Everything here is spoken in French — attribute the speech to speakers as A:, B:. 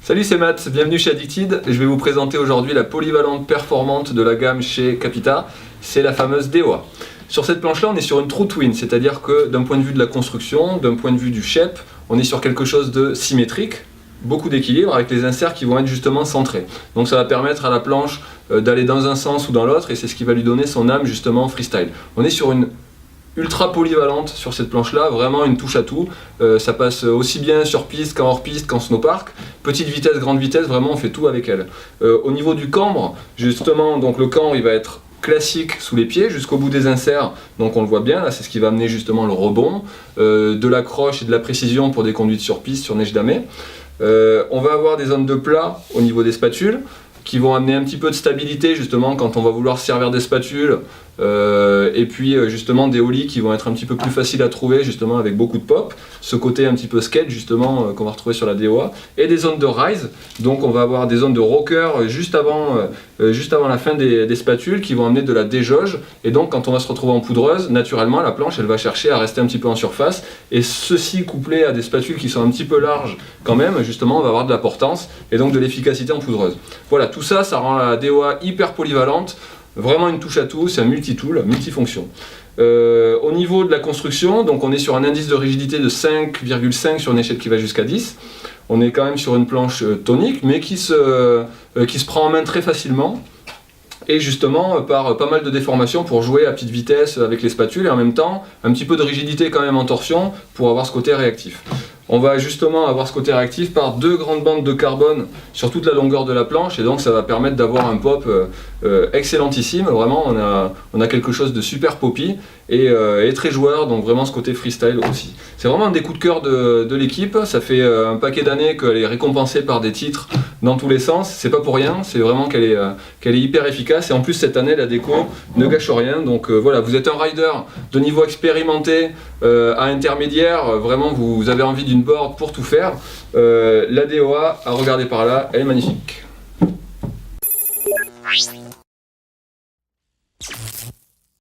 A: Salut, c'est Matt, bienvenue chez Addicted. Je vais vous présenter aujourd'hui la polyvalente performante de la gamme chez Capita, c'est la fameuse DOA. Sur cette planche-là, on est sur une True Twin, c'est-à-dire que d'un point de vue de la construction, d'un point de vue du shape, on est sur quelque chose de symétrique, beaucoup d'équilibre avec les inserts qui vont être justement centrés. Donc ça va permettre à la planche d'aller dans un sens ou dans l'autre et c'est ce qui va lui donner son âme justement freestyle. On est sur une ultra polyvalente sur cette planche là, vraiment une touche à tout, ça passe aussi bien sur piste qu'en hors piste qu'en snowpark, petite vitesse, grande vitesse, vraiment on fait tout avec elle. Au niveau du cambre, justement, donc le cambre il va être classique sous les pieds jusqu'au bout des inserts, donc on le voit bien là, c'est ce qui va amener justement le rebond, de l'accroche et de la précision pour des conduites sur piste, sur neige damée. On va avoir des zones de plat au niveau des spatules qui vont amener un petit peu de stabilité justement quand on va vouloir se servir des spatules et puis justement des ollies qui vont être un petit peu plus faciles à trouver justement avec beaucoup de pop, ce côté un petit peu skate justement qu'on va retrouver sur la DOA, et des zones de rise, donc on va avoir des zones de rocker juste avant la fin des spatules qui vont amener de la déjauge, et donc quand on va se retrouver en poudreuse, naturellement la planche elle va chercher à rester un petit peu en surface, et ceci couplé à des spatules qui sont un petit peu larges quand même, justement on va avoir de la portance et donc de l'efficacité en poudreuse. Voilà, tout ça, ça rend la DOA hyper polyvalente. Vraiment une touche à tout, c'est un multi-tool, multifonction. Au niveau de la construction, donc on est sur un indice de rigidité de 5,5 sur une échelle qui va jusqu'à 10. On est quand même sur une planche tonique, mais qui se prend en main très facilement. Et justement par pas mal de déformations pour jouer à petite vitesse avec les spatules, et en même temps un petit peu de rigidité quand même en torsion pour avoir ce côté réactif. On va justement avoir ce côté réactif par deux grandes bandes de carbone sur toute la longueur de la planche, et donc ça va permettre d'avoir un pop excellentissime. Vraiment on a quelque chose de super poppy et très joueur, donc vraiment ce côté freestyle aussi. C'est vraiment un des coups de cœur de l'équipe, ça fait un paquet d'années qu'elle est récompensée par des titres dans tous les sens, c'est pas pour rien, c'est vraiment qu'elle est hyper efficace, et en plus cette année la déco ne gâche rien, donc voilà, vous êtes un rider de niveau expérimenté à intermédiaire, vraiment vous avez envie d'une board pour tout faire, la DOA à regarder par là, elle est magnifique.